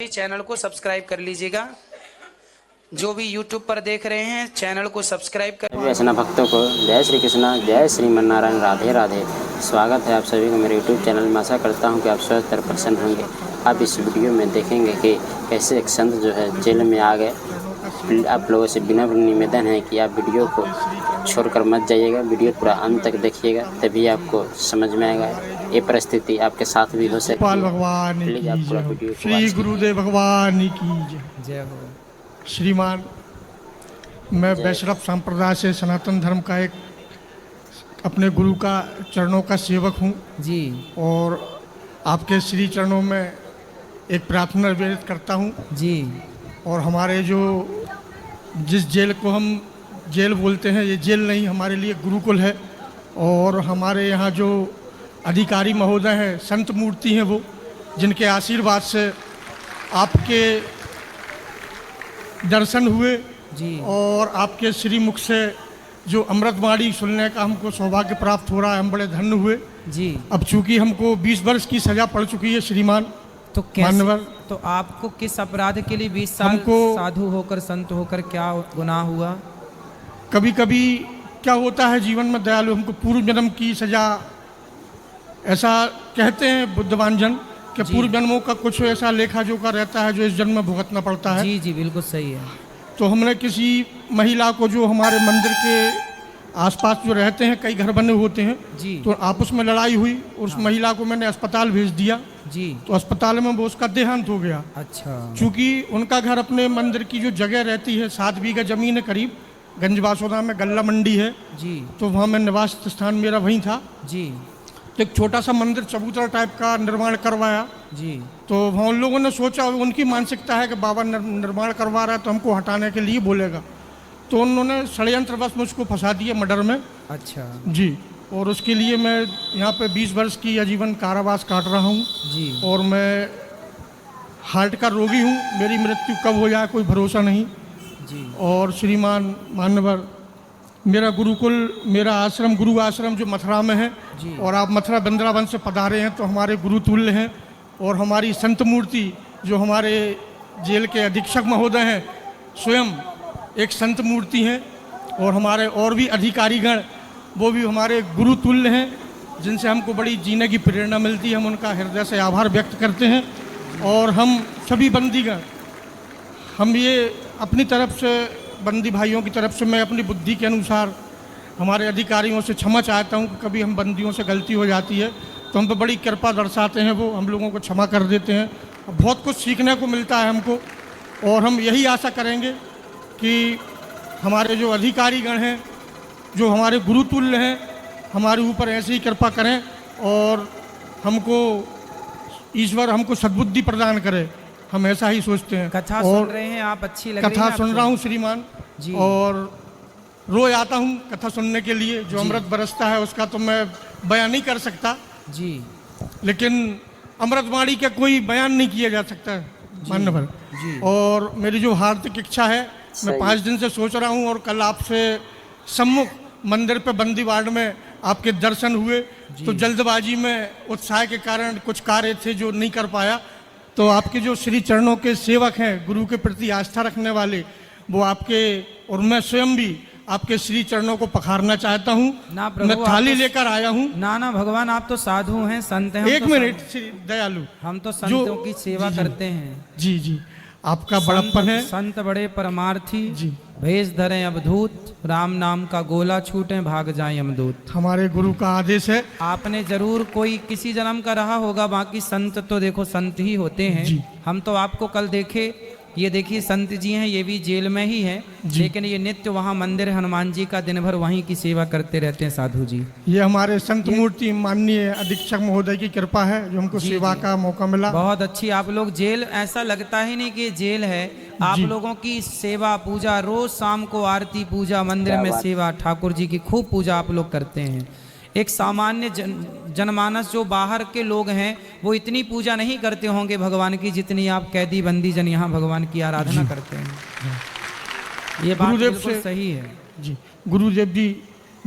Channel को subscribe कर लीजिएगा। जो भी यूट्यूब पर देख रहे हैं चैनल को सब्सक्राइब कर। वैष्णव भक्तों को जय श्री कृष्णा, जय श्रीमन्नारायण, राधे राधे। स्वागत है आप सभी को मेरे यूट्यूब चैनल में। आशा करता हूं कि आप स्वस्थ और प्रसन्न होंगे। आप इस वीडियो में देखेंगे कि कैसे एक संत जो है जेल में आ गए। आप लोगों से विनम्र निवेदन है कि आप वीडियो को छोड़कर मत जाइएगा, वीडियो पूरा अंत तक देखिएगा, तभी आपको समझ में आएगा। ये परिस्थिति आपके साथ भी हो सकती है। भगवान प्लीज आप पूरा वीडियो को श्री गुरुदेव भगवान की जय हो। श्रीमान, मैं वैष्णव संप्रदाय से सनातन धर्म का एक अपने गुरु का चरणों का सेवक हूँ जी। और आपके श्री चरणों में एक प्रार्थना निवेदित करता हूँ जी। और हमारे जो जिस जेल को हम जेल बोलते हैं, ये जेल नहीं, हमारे लिए गुरुकुल है। और हमारे यहाँ जो अधिकारी महोदय हैं, संत मूर्ति हैं, वो जिनके आशीर्वाद से आपके दर्शन हुए जी। और आपके श्रीमुख से जो अमृतवाणी सुनने का हमको सौभाग्य प्राप्त हो रहा है, हम बड़े धन्य हुए जी। अब चूंकि हमको 20 वर्ष की सज़ा पड़ चुकी है श्रीमान, तो कैसे, मान्यवर, तो आपको किस अपराध के लिए 20 साल हमको साधु होकर संत होकर क्या गुनाह हुआ? कभी कभी क्या होता है जीवन में दयालु, हमको पूर्व जन्म की सज़ा, ऐसा कहते हैं बुद्धवान जन कि पूर्व जन्मों का कुछ ऐसा लेखा जोखा रहता है जो इस जन्म में भुगतना पड़ता है। जी जी, बिल्कुल सही है। तो हमने किसी महिला को, जो हमारे मंदिर के आसपास जो रहते हैं, कई घर बने होते हैं जी, तो आपस में लड़ाई हुई, उस महिला को मैंने अस्पताल भेज दिया जी। तो अस्पताल में वो उसका देहांत हो गया। अच्छा। चूँकि उनका घर अपने मंदिर की जो जगह रहती है, 7 बीघा जमीन है करीब, गंजबासोदा में गल्ला मंडी है जी। तो वहाँ मैं निवास स्थान मेरा वहीं था। जी तो एक छोटा सा मंदिर चबूतरा टाइप का निर्माण करवाया। जी। तो वहाँ उन लोगों ने सोचा, उनकी मानसिकता है कि बाबा निर्माण करवा रहा है तो हमको हटाने के लिए बोलेगा, तो उन्होंने षड्यंत्रवश मुझको फंसा दिया मर्डर में। अच्छा जी। और उसके लिए मैं यहाँ पे 20 वर्ष की आजीवन कारावास काट रहा हूँ जी। और मैं हार्ट का रोगी हूँ, मेरी मृत्यु कब हो जाए कोई भरोसा नहीं। जी। और श्रीमान मान्यवर, मेरा गुरुकुल, मेरा आश्रम, गुरु आश्रम जो मथुरा में है, और आप मथुरा वृंदावन से पधारे हैं तो हमारे गुरु तुल्य हैं। और हमारी संत मूर्ति जो हमारे जेल के अधीक्षक महोदय हैं, स्वयं एक संत मूर्ति हैं। और हमारे और भी अधिकारीगण, वो भी हमारे गुरु तुल्य हैं, जिनसे हमको बड़ी जीने की प्रेरणा मिलती है। हम उनका हृदय से आभार व्यक्त करते हैं। और हम सभी बंदीगण, हम ये अपनी तरफ से, बंदी भाइयों की तरफ से, मैं अपनी बुद्धि के अनुसार हमारे अधिकारियों से क्षमा चाहता हूँ कि कभी हम बंदियों से गलती हो जाती है तो हम पे बड़ी कृपा दर्शाते हैं, वो हम लोगों को क्षमा कर देते हैं। बहुत कुछ सीखने को मिलता है हमको। और हम यही आशा करेंगे कि हमारे जो अधिकारीगण हैं, जो हमारे गुरुतुल्य हैं, हमारे ऊपर ऐसे ही कृपा करें और हमको ईश्वर हमको सद्बुद्धि प्रदान करे, हम ऐसा ही सोचते हैं। कथा सुन रहे हैं आप, अच्छी लग रही है कथा आपको? सुन रहा हूँ श्रीमान जी। और रोज आता हूँ कथा सुनने के लिए। जो अमृत बरसता है उसका तो मैं बयान नहीं कर सकता जी, लेकिन अमृतवाणी का कोई बयान नहीं किया जा सकता मान्यवर जी। और मेरी जो हार्दिक इच्छा है, मैं 5 दिन से सोच रहा हूँ और कल आपसे सम्मुख मंदिर पे बंदी वार्ड में आपके दर्शन हुए, तो जल्दबाजी में उत्साह के कारण कुछ कार्य थे जो नहीं कर पाया। तो आपके जो श्री चरणों के सेवक हैं, गुरु के प्रति आस्था रखने वाले, वो आपके, और मैं स्वयं भी आपके श्री चरणों को पखारना चाहता हूँ। मैं थाली लेकर आया हूँ। ना ना भगवान, आप तो साधु हैं, संत हैं। एक मिनट श्री दयालु, हम तो संतों की सेवा करते हैं। जी जी, आपका बड़प्पन है। संत बड़े परमार्थी जी। भेष धरे अवधूत, राम नाम का गोला छूटे भाग जाए यमदूत। हमारे गुरु का आदेश है। आपने जरूर कोई किसी जन्म का रहा होगा, बाकी संत तो देखो संत ही होते हैं। हम तो आपको कल देखे, ये देखिए संत जी हैं, ये भी जेल में ही हैं, लेकिन ये नित्य वहाँ मंदिर हनुमान जी का दिन भर वहीं की सेवा करते रहते हैं साधु जी। ये हमारे संत मूर्ति माननीय अधीक्षक महोदय की कृपा है जो हमको सेवा का मौका मिला। बहुत अच्छी। आप लोग जेल, ऐसा लगता ही नहीं कि जेल है। आप लोगों की सेवा पूजा, रोज शाम को आरती पूजा, मंदिर में सेवा, ठाकुर जी की खूब पूजा आप लोग करते हैं। एक सामान्य जनमानस जो बाहर के लोग हैं वो इतनी पूजा नहीं करते होंगे भगवान की जितनी आप कैदी बंदी जन यहाँ भगवान की आराधना करते हैं। ये बात बिल्कुल सही है जी। गुरुदेव जी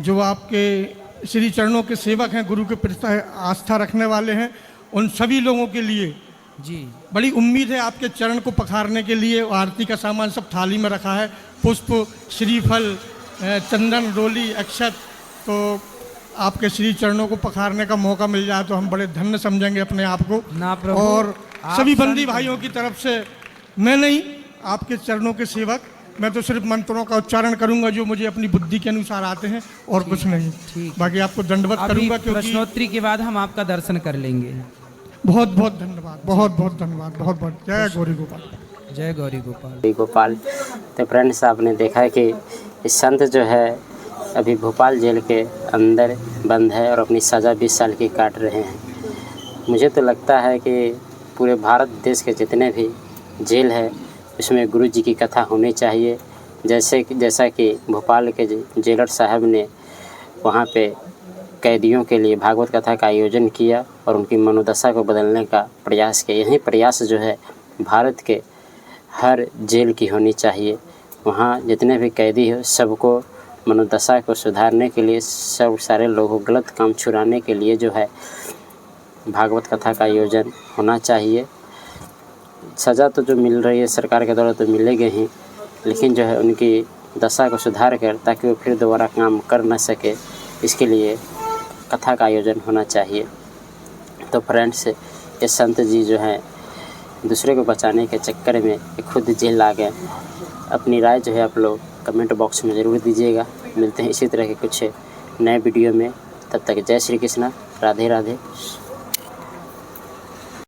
जो आपके श्री चरणों के सेवक हैं, गुरु के प्रति आस्था रखने वाले हैं, उन सभी लोगों के लिए जी बड़ी उम्मीद है आपके चरण को पखारने के लिए। आरती का सामान सब थाली में रखा है, पुष्प, श्रीफल, चंदन, रोली, अक्षत। तो आपके श्री चरणों को पखारने का मौका मिल जाए तो हम बड़े धन्य समझेंगे अपने आप को। ना प्रभु, और आप सभी बंदी संत भाइयों की तरफ से, मैं नहीं, आपके चरणों के सेवक, मैं तो सिर्फ मंत्रों का उच्चारण करूंगा जो मुझे अपनी बुद्धि के अनुसार आते हैं, और कुछ नहीं। ठीक। बाकी आपको दंडवत अभी करूंगा, क्योंकि प्रश्नोत्तरी के बाद हम आपका दर्शन कर लेंगे। बहुत बहुत धन्यवाद, बहुत बहुत धन्यवाद, बहुत बहुत जय गौरी गोपाल। जय गौरी गोपाल। गौरी गोपाल। तो फ्रेंड्स, आपने देखा कि इस संत जो है अभी भोपाल जेल के अंदर बंद है और अपनी सज़ा 20 साल की काट रहे हैं। मुझे तो लगता है कि पूरे भारत देश के जितने भी जेल है उसमें गुरु जी की कथा होनी चाहिए। जैसा कि भोपाल के जेलर साहब ने वहाँ पे कैदियों के लिए भागवत कथा का आयोजन किया और उनकी मनोदशा को बदलने का प्रयास किया। यही प्रयास जो है भारत के हर जेल की होनी चाहिए। वहाँ जितने भी कैदी हो सबको मनोदशा को सुधारने के लिए, सब सारे लोगों को गलत काम छुड़ाने के लिए जो है भागवत कथा का आयोजन होना चाहिए। सज़ा तो जो मिल रही है सरकार के द्वारा तो मिलेगी ही, लेकिन जो है उनकी दशा को सुधार कर ताकि वो फिर दोबारा काम कर न सके, इसके लिए कथा का आयोजन होना चाहिए। तो फ्रेंड्स, ये संत जी जो हैं दूसरे को बचाने के चक्कर में खुद जेल आ गए। अपनी राय जो है आप लोग कमेंट बॉक्स में ज़रूर दीजिएगा। मिलते हैं इसी तरह के कुछ नए वीडियो में, तब तक जय श्री कृष्णा, राधे राधे।